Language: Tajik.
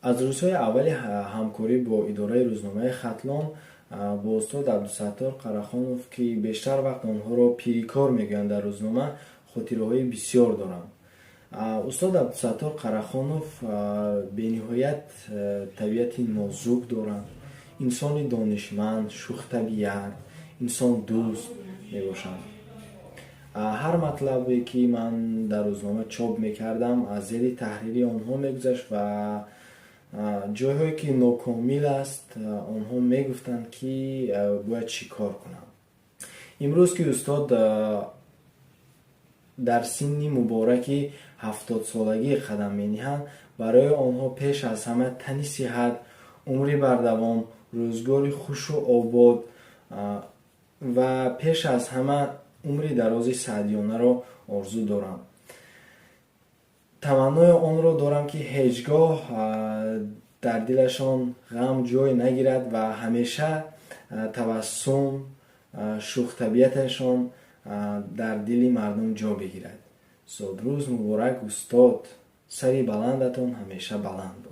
аз рӯзҳои аввали ҳамкорӣ бо идораи рӯзномаи Хатлон бо устод Абдусаттор Қарахонов, ки бештар вақт онҳоро пирикор мегӯянд дар рӯзнома, хотираҳои бисёр дорам. устод Абдусаттор Қарахонов бениҳоят табиати нозук доранд, инсони донишманд, шухтабиат, инсондӯст мебошанд. ҳар матлабе ки ман дар рӯзнома чоп мекардам аз зери таҳрири онҳо мегузашт ва ҷойҳое ки нокомил аст, онҳо мегуфтанд ки бояд чӣ кор кунам. имрӯз ки устод дар синни мубораки 70-солагӣ қадам мениҳанд, барои онҳо пеш аз ҳама тани сиҳат, умри бардавом, рӯзгори хушу обод ва пеш аз ҳама умри дарози саъдиёнаро орзу дорам. таманнои онро дорам, ки ҳеҷ гоҳ дар дилашон ғам ҷой нагирад ва ҳамеша табассум, шухтабиаташон дар дили мардум ҷо бигирад. Содрӯз муборак устод, сари баландатон ҳамеша баланд бошад.